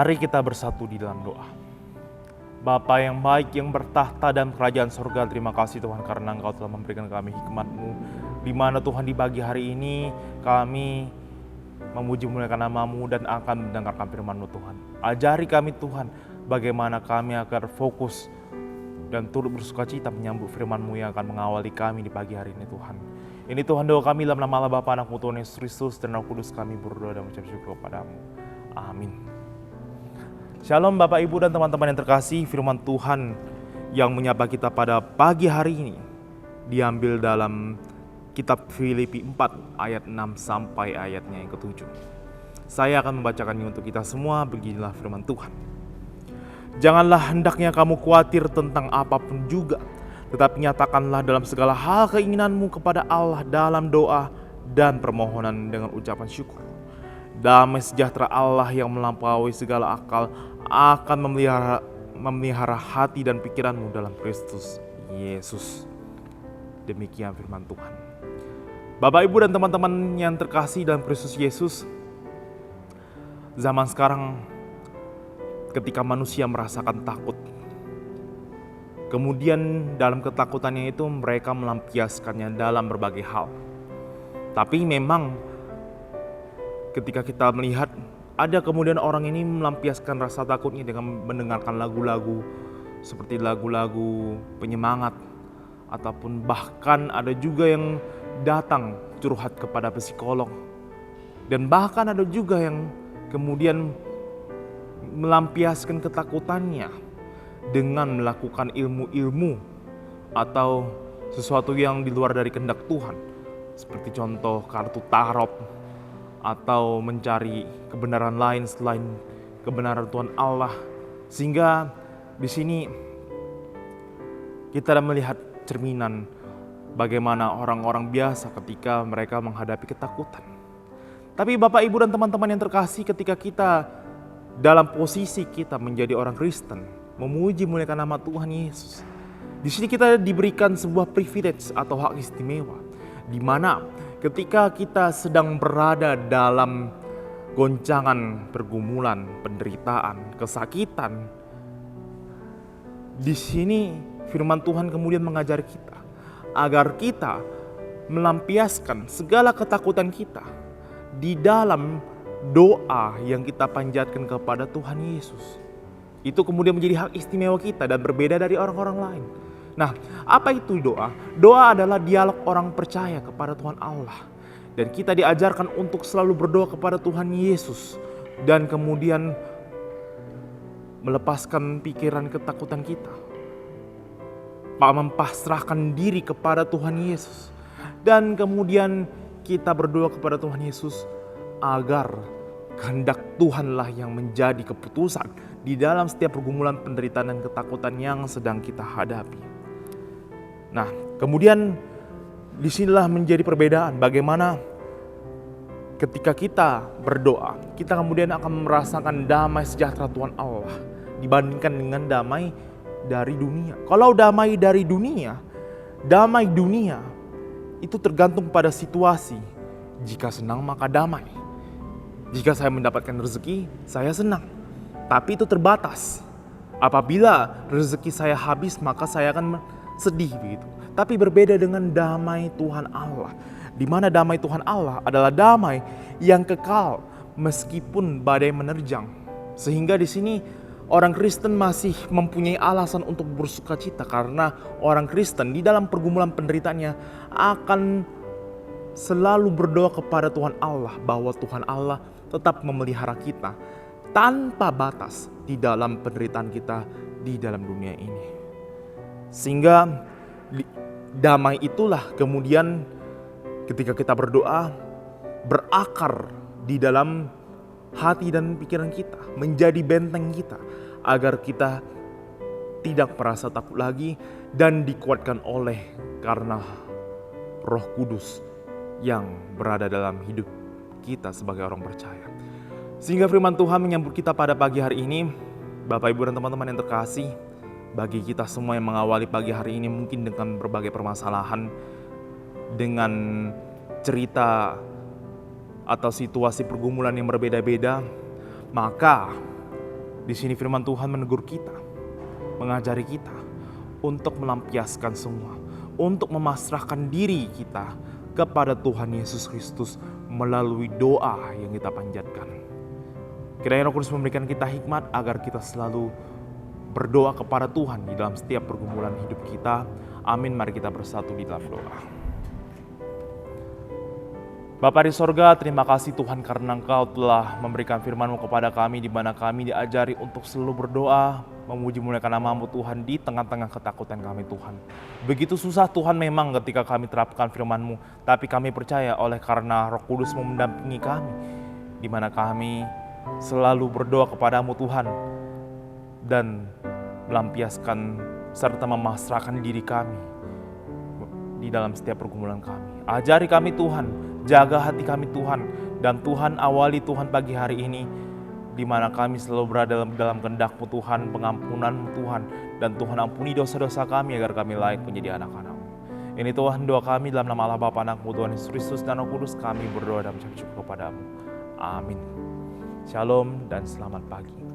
Mari kita bersatu di dalam doa. Bapa yang baik yang bertahta dalam kerajaan surga, terima kasih Tuhan karena Engkau telah memberikan kami hikmat-Mu. Di mana Tuhan di pagi hari ini kami memuji muliakan nama-Mu dan akan mendengarkan firman-Mu Tuhan. Ajari kami Tuhan bagaimana kami agar fokus dan turut bersukacita menyambut firman-Mu yang akan mengawali kami di pagi hari ini Tuhan. Ini Tuhan doa kami dalam nama Allah Bapa, Anak-Mu Tuhan Yesus Kristus dan Roh Kudus kami berdoa dan mengucap syukur kepada-Mu. Amin. Shalom Bapak Ibu dan teman-teman yang terkasih, firman Tuhan yang menyapa kita pada pagi hari ini diambil dalam kitab Filipi 4 ayat 6 sampai ayatnya yang ke-7. Saya akan membacakannya untuk kita semua. Beginilah firman Tuhan. Janganlah hendaknya kamu khawatir tentang apapun juga, tetapi nyatakanlah dalam segala hal keinginanmu kepada Allah dalam doa dan permohonan dengan ucapan syukur. Damai sejahtera Allah yang melampaui segala akal akan memelihara hati dan pikiranmu dalam Kristus Yesus. Demikian firman Tuhan. Bapak, Ibu, dan teman-teman yang terkasih dalam Kristus Yesus, zaman sekarang ketika manusia merasakan takut, kemudian dalam ketakutannya itu mereka melampiaskannya dalam berbagai hal. Tapi memang ketika kita melihat ada kemudian orang ini melampiaskan rasa takutnya dengan mendengarkan lagu-lagu seperti lagu-lagu penyemangat, ataupun bahkan ada juga yang datang curhat kepada psikolog, dan bahkan ada juga yang kemudian melampiaskan ketakutannya dengan melakukan ilmu-ilmu atau sesuatu yang di luar dari kehendak Tuhan, seperti contoh kartu tarot atau mencari kebenaran lain selain kebenaran Tuhan Allah. Sehingga di sini kita melihat cerminan bagaimana orang-orang biasa ketika mereka menghadapi ketakutan. Tapi Bapak, Ibu, dan teman-teman yang terkasih, ketika kita dalam posisi kita menjadi orang Kristen, memuji muliakan nama Tuhan Yesus, di sini kita diberikan sebuah privilege atau hak istimewa, di mana ketika kita sedang berada dalam goncangan, pergumulan, penderitaan, kesakitan, di sini firman Tuhan kemudian mengajar kita agar kita melampiaskan segala ketakutan kita di dalam doa yang kita panjatkan kepada Tuhan Yesus. Itu kemudian menjadi hak istimewa kita dan berbeda dari orang-orang lain. Nah, apa itu doa? Doa adalah dialog orang percaya kepada Tuhan Allah. Dan kita diajarkan untuk selalu berdoa kepada Tuhan Yesus. Dan kemudian melepaskan pikiran ketakutan kita. Mempasrahkan diri kepada Tuhan Yesus. Dan kemudian kita berdoa kepada Tuhan Yesus agar kehendak Tuhanlah yang menjadi keputusan di dalam setiap pergumulan, penderitaan, dan ketakutan yang sedang kita hadapi. Nah, kemudian disinilah menjadi perbedaan bagaimana ketika kita berdoa, kita kemudian akan merasakan damai sejahtera Tuhan Allah dibandingkan dengan damai dari dunia. Kalau damai dari dunia, damai dunia itu tergantung pada situasi. Jika senang maka damai. Jika saya mendapatkan rezeki, saya senang. Tapi itu terbatas. Apabila rezeki saya habis, maka saya akan sedih begitu. Tapi berbeda dengan damai Tuhan Allah, di mana damai Tuhan Allah adalah damai yang kekal meskipun badai menerjang. Sehingga di sini orang Kristen masih mempunyai alasan untuk bersukacita, karena orang Kristen di dalam pergumulan penderitaannya akan selalu berdoa kepada Tuhan Allah bahwa Tuhan Allah tetap memelihara kita tanpa batas di dalam penderitaan kita di dalam dunia ini. Sehingga damai itulah kemudian ketika kita berdoa berakar di dalam hati dan pikiran kita, menjadi benteng kita agar kita tidak merasa takut lagi dan dikuatkan oleh karena Roh Kudus yang berada dalam hidup kita sebagai orang percaya. Sehingga firman Tuhan menyambut kita pada pagi hari ini, Bapak, Ibu, dan teman-teman yang terkasih, bagi kita semua yang mengawali pagi hari ini mungkin dengan berbagai permasalahan, dengan cerita atau situasi pergumulan yang berbeda-beda, maka Di sini firman Tuhan menegur kita, mengajari kita untuk melampiaskan semua, untuk memasrahkan diri kita kepada Tuhan Yesus Kristus melalui doa yang kita panjatkan. Kiranya Roh Kudus memberikan kita hikmat agar kita selalu berdoa kepada Tuhan di dalam setiap pergumulan hidup kita. Amin. Mari kita bersatu di dalam doa. Bapa di sorga, terima kasih Tuhan karena Engkau telah memberikan firman-Mu kepada kami, di mana kami diajari untuk selalu berdoa, memuji muliakan nama-Mu Tuhan di tengah-tengah ketakutan kami Tuhan. Begitu susah Tuhan memang ketika kami terapkan firman-Mu, tapi kami percaya oleh karena Roh Kudus-Mu mendampingi kami, di mana kami selalu berdoa kepada-Mu Tuhan, dan melampiaskan serta memasrahkan diri kami di dalam setiap pergumulan kami. Ajari kami Tuhan, jaga hati kami Tuhan, dan Tuhan awali Tuhan pagi hari ini, di mana kami selalu berada dalam kehendak-Mu Tuhan, pengampunan-Mu Tuhan, dan Tuhan ampuni dosa-dosa kami agar kami layak menjadi anak-anak-Mu. Ini Tuhan doa kami dalam nama Allah Bapa, Anak-Mu Tuhan Yesus Kristus dan Roh Kudus, kami berdoa dan mengucap syukur kepada-Mu. Amin. Shalom dan selamat pagi.